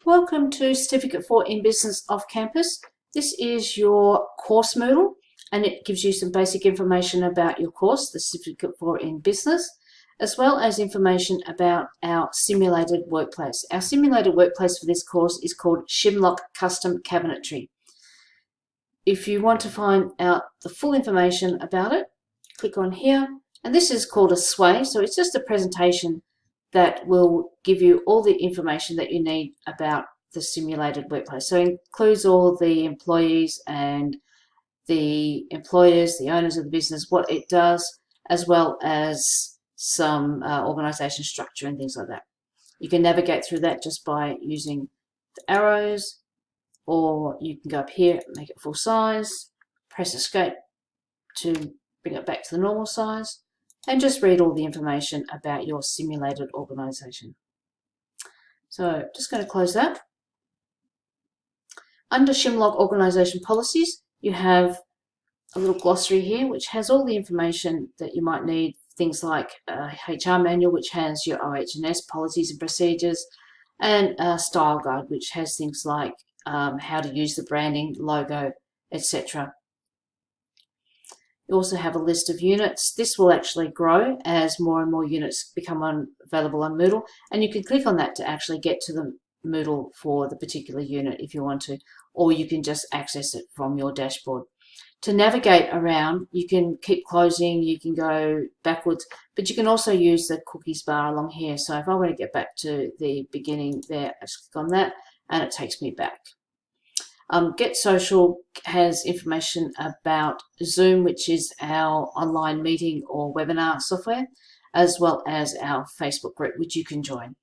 Welcome to Certificate 4 in Business off campus. This is your course Moodle and it gives you some basic information about your course, the Certificate 4 in Business, as well as information about our simulated workplace. Our simulated workplace for this course is called Shimlock Custom Cabinetry. If you want to find out the full information about it, click on here, and this is called a sway, so it's just a presentation that will give you all the information that you need about the simulated workplace. So it includes all the employees and the employers, the owners of the business, what it does, as well as some organization structure and things like that. You can navigate through that just by using the arrows, or you can go up here, make it full size, press escape to bring it back to the normal size, and just read all the information about your simulated organization. So just going to close that. Under Shimlock Organization Policies, you have a little glossary here which has all the information that you might need, things like a HR manual which has your OH&S policies and procedures, and a style guide which has things like how to use the branding, logo, etc. You also have a list of units. This will actually grow as more and more units become available on Moodle, and you can click on that to actually get to the Moodle for the particular unit if you want to, or you can just access it from your dashboard. To navigate around, you can keep closing, you can go backwards, but you can also use the cookies bar along here. So if I want to get back to the beginning there, I just click on that and it takes me back. Get Social has information about Zoom, which is our online meeting or webinar software, as well as our Facebook group, which you can join.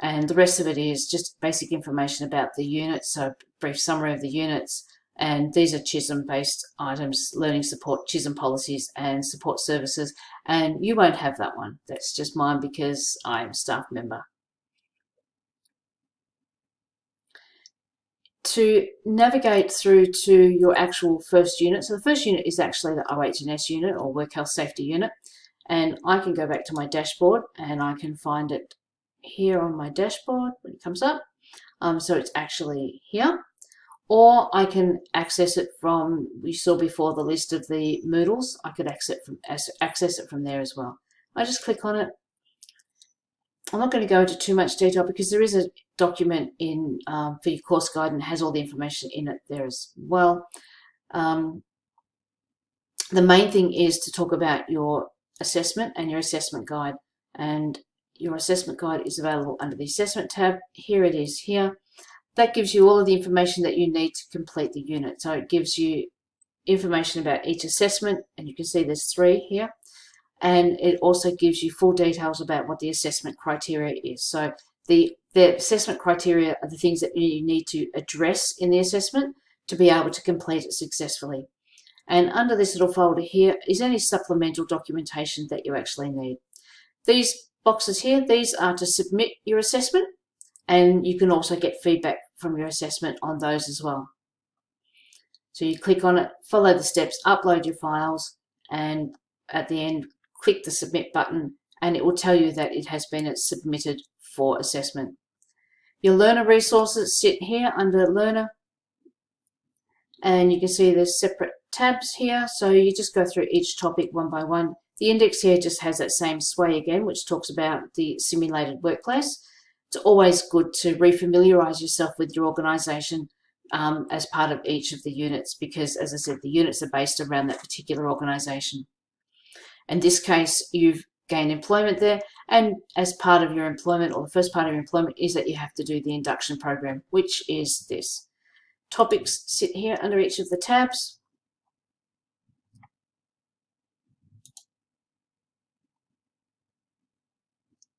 And the rest of it is just basic information about the units, so brief summary of the units. And these are Chisholm-based items, learning support, Chisholm policies and support services. And you won't have that one. That's just mine because I'm a staff member. To navigate through to your actual first unit, so the first unit is actually the OH&S unit or Work Health Safety unit, and I can go back to my dashboard and I can find it here on my dashboard when it comes up. So it's actually here, or I can access it from, we saw before the list of the Moodles, I could access it from there as well. I just click on it. I'm not going to go into too much detail because there is a document in for your course guide and has all the information in it there as well. The main thing is to talk about your assessment and your assessment guide, and your assessment guide is available under the assessment tab. Here it is here. That gives you all of the information that you need to complete the unit. So it gives you information about each assessment, and you can see there's 3 here. And it also gives you full details about what the assessment criteria is. So the assessment criteria are the things that you need to address in the assessment to be able to complete it successfully. And under this little folder here is any supplemental documentation that you actually need. These boxes here, these are to submit your assessment, and you can also get feedback from your assessment on those as well. So you click on it, follow the steps, upload your files, and at the end, click the submit button and it will tell you that it has been submitted for assessment. Your learner resources sit here under learner, and you can see there's separate tabs here, so you just go through each topic one by one. The index here just has that same sway again, which talks about the simulated workplace. It's always good to refamiliarize yourself with your organization as part of each of the units, because as I said, the units are based around that particular organization. In this case, you've gained employment there, and as part of your employment, or the first part of your employment, is that you have to do the induction program, which is this. Topics sit here under each of the tabs.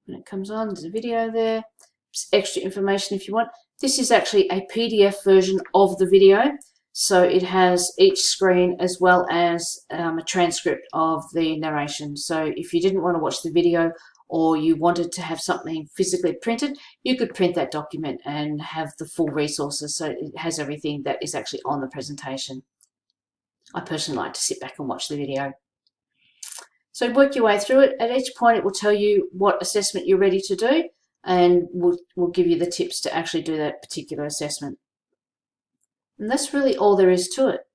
When it comes on, there's a video there. There's extra information if you want. This is actually a PDF version of the video. So it has each screen as well as a transcript of the narration. So if you didn't want to watch the video or you wanted to have something physically printed, you could print that document and have the full resources. So it has everything that is actually on the presentation. I personally like to sit back and watch the video. So work your way through it. At each point, it will tell you what assessment you're ready to do. and we'll give you the tips to actually do that particular assessment. And that's really all there is to it.